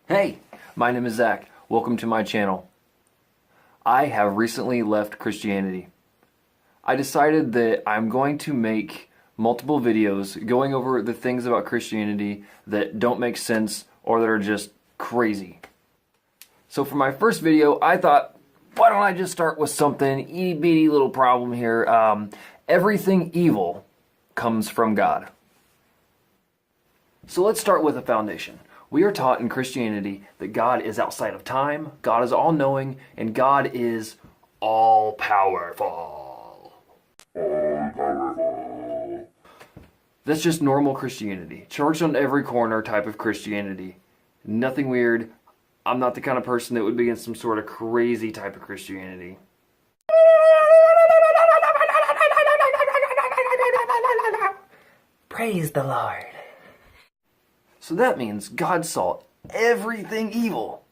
Hey, my name is Zach. Welcome to my channel. I have recently left Christianity. I decided that I'm going to make multiple videos going over the things about Christianity that don't make sense or that are just crazy. So for my first video, I thought, why don't I just start with something itty bitty little problem here. Everything evil comes from God. So let's start with a foundation. We are taught in Christianity that God is outside of time, God is all-knowing, and God is all-powerful. That's just normal Christianity. Church on every corner type of Christianity. Nothing weird. I'm not the kind of person that would be in some sort of crazy type of Christianity. Praise the Lord. So that means God saw everything evil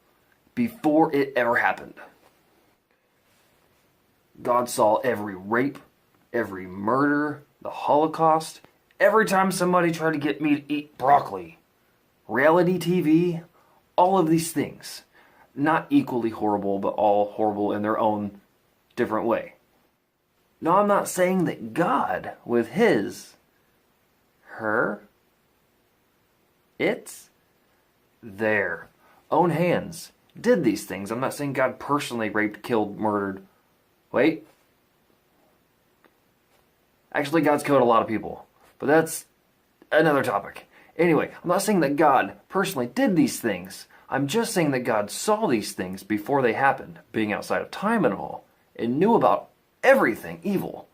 before it ever happened. God saw every rape, every murder, the Holocaust, every time somebody tried to get me to eat broccoli, reality TV, all of these things. Not equally horrible, but all horrible in their own different way. Now, I'm not saying that God, with his, her, it's their own hands did these things. I'm not saying God personally raped, killed, murdered. Wait. Actually, God's killed a lot of people. But that's another topic. Anyway, I'm not saying that God personally did these things. I'm just saying that God saw these things before they happened, being outside of time and all, and knew about everything evil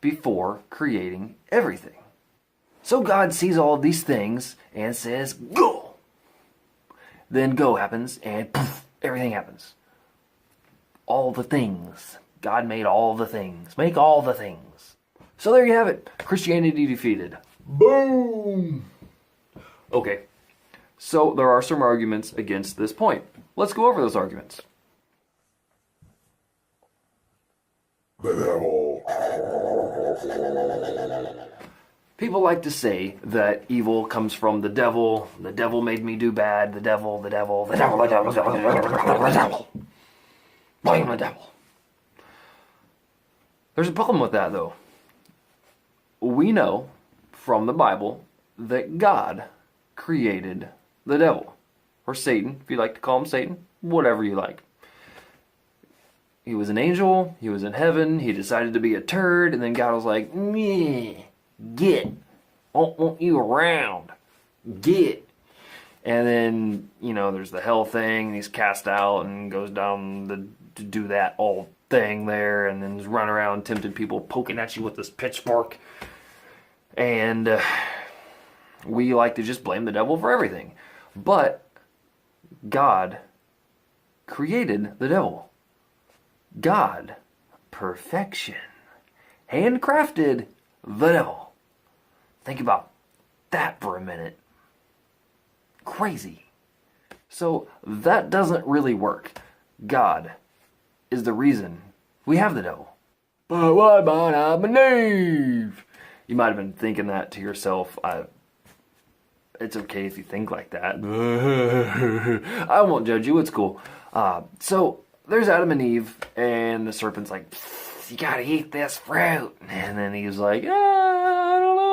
before creating everything. So God sees all of these things and says, go! Then go happens and poof, everything happens. All the things. God made all the things. Make all the things. So there you have it. Christianity defeated. Boom! Okay, so there are some arguments against this point. Let's go over those arguments. The devil. People like to say that evil comes from the devil made me do bad, the devil. Blame the devil. There's a problem with that, though. We know from the Bible that God created the devil. Or Satan, if you like to call him Satan, whatever you like. He was an angel, he was in heaven, he decided to be a turd, and then God was like, meh. Get. Want you around. Get. And then, there's the hell thing, and he's cast out and goes down to do that old thing there, and then run around tempting people, poking at you with this pitchfork. And we like to just blame the devil for everything. But God created the devil. God, perfection, handcrafted the devil. Think about that for a minute. Crazy. So that doesn't really work. God is the reason we have the devil. But what about Adam and Eve? You might have been thinking that to yourself. It's okay if you think like that. I won't judge you. It's cool. So there's Adam and Eve, and the serpent's like, you gotta eat this fruit. And then Eve's like, I don't know.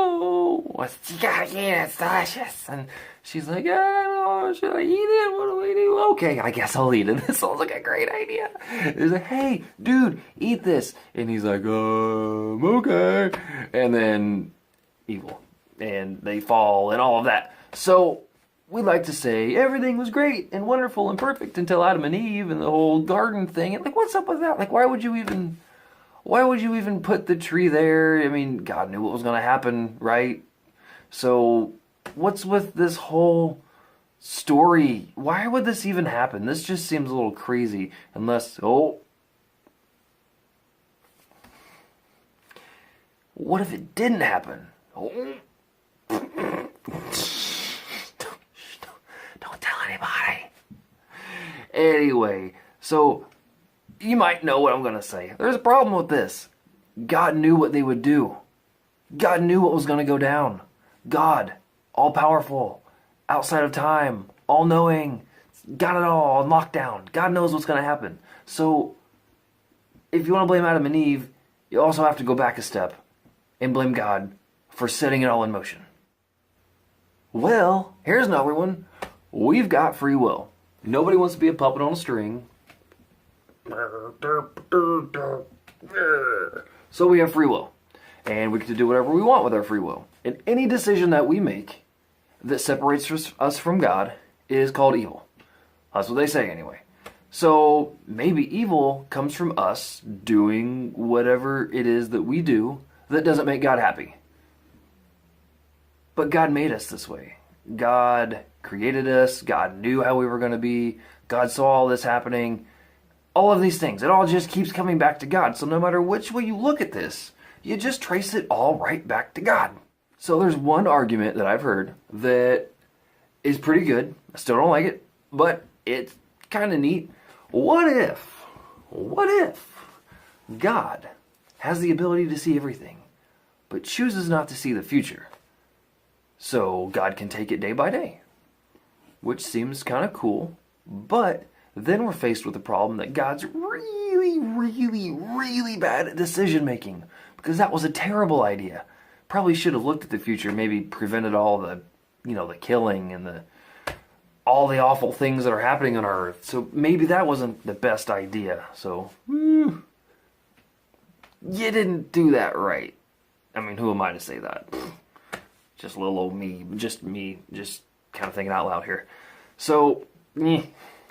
You gotta eat it, it's delicious. And she's like, I don't know, should I eat it? What do I do? Okay, I guess I'll eat it. This sounds like a great idea. He's like, hey, dude, eat this. And he's like, okay. And then evil. And they fall and all of that. So we like to say everything was great and wonderful and perfect until Adam and Eve and the whole garden thing. And what's up with that? Why would you even put the tree there? I mean, God knew what was going to happen, right? So what's with this whole story? Why would this even happen? This just seems a little crazy. Unless, what if it didn't happen? Don't tell anybody. Anyway, so you might know what I'm going to say. There's a problem with this. God knew what they would do. God knew what was going to go down. God, all-powerful, outside of time, all-knowing, got it all on lockdown. God knows what's going to happen. So if you want to blame Adam and Eve, you also have to go back a step and blame God for setting it all in motion. Well, here's another one. We've got free will. Nobody wants to be a puppet on a string. So we have free will. And we get to do whatever we want with our free will. And any decision that we make that separates us from God is called evil. That's what they say anyway. So maybe evil comes from us doing whatever it is that we do that doesn't make God happy. But God made us this way. God created us. God knew how we were going to be. God saw all this happening. All of these things. It all just keeps coming back to God. So no matter which way you look at this, you just trace it all right back to God. So there's one argument that I've heard that is pretty good. I still don't like it, but it's kind of neat. What if God has the ability to see everything, but chooses not to see the future? So God can take it day by day, which seems kind of cool, but then we're faced with the problem that God's really, really, really bad at decision making, because that was a terrible idea. Probably should have looked at the future, maybe prevented all the, the killing and all the awful things that are happening on our earth. So maybe that wasn't the best idea. So, you didn't do that right. I mean, who am I to say that? Just little old me, just kind of thinking out loud here. So, I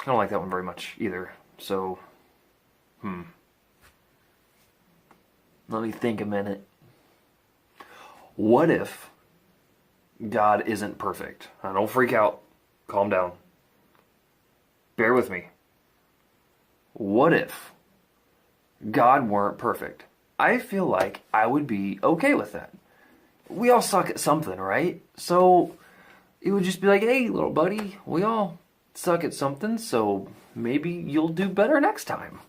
don't like that one very much either. So, let me think a minute. What if God isn't perfect? Now, don't freak out. Calm down. Bear with me. What if God weren't perfect? I feel like I would be okay with that. We all suck at something, right? So it would just be like, hey, little buddy, we all suck at something, so maybe you'll do better next time.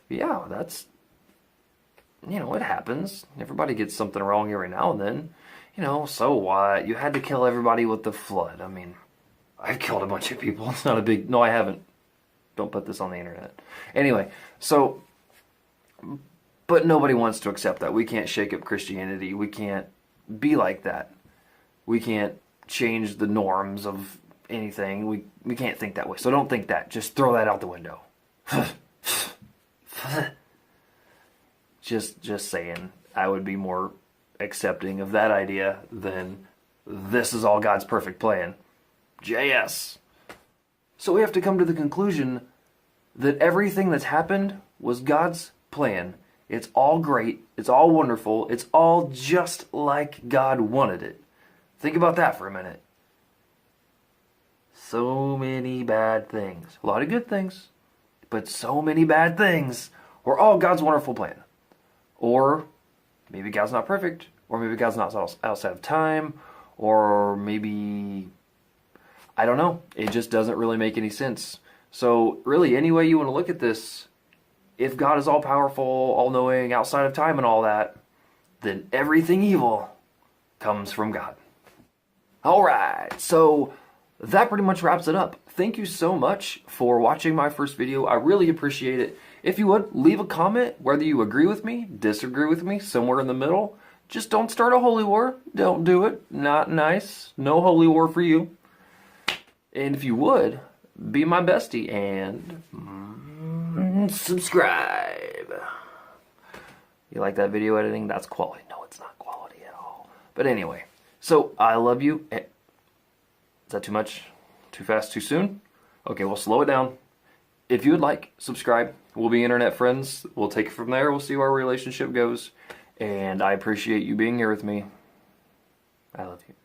Yeah, that's, it happens. Everybody gets something wrong every now and then. So what? You had to kill everybody with the flood. I mean, I've killed a bunch of people. It's not a big... No, I haven't. Don't put this on the internet. Anyway, so... But nobody wants to accept that. We can't shake up Christianity. We can't be like that. We can't change the norms of anything. We can't think that way. So don't think that. Just throw that out the window. Just saying. I would be more accepting of that idea than this is all God's perfect plan. JS. So we have to come to the conclusion that everything that's happened was God's plan. It's all great. It's all wonderful. It's all just like God wanted it. Think about that for a minute. So many bad things. A lot of good things. But so many bad things were all God's wonderful plan. Or maybe God's not perfect. Or maybe God's not outside of time. Or maybe... I don't know. It just doesn't really make any sense. So really, any way you want to look at this, if God is all-powerful, all-knowing, outside of time and all that, then everything evil comes from God. Alright, so that pretty much wraps it up. Thank you so much for watching my first video. I really appreciate it. If you would, leave a comment whether you agree with me, disagree with me, somewhere in the middle. Just don't start a holy war. Don't do it. Not nice. No holy war for you. And if you would, be my bestie and subscribe. You like that video editing? That's quality. No, it's not quality at all. But anyway, so I love you. Is that too much? Too fast? Too soon? Okay, we'll slow it down. If you would like, subscribe. We'll be internet friends. We'll take it from there. We'll see where our relationship goes. And I appreciate you being here with me. I love you.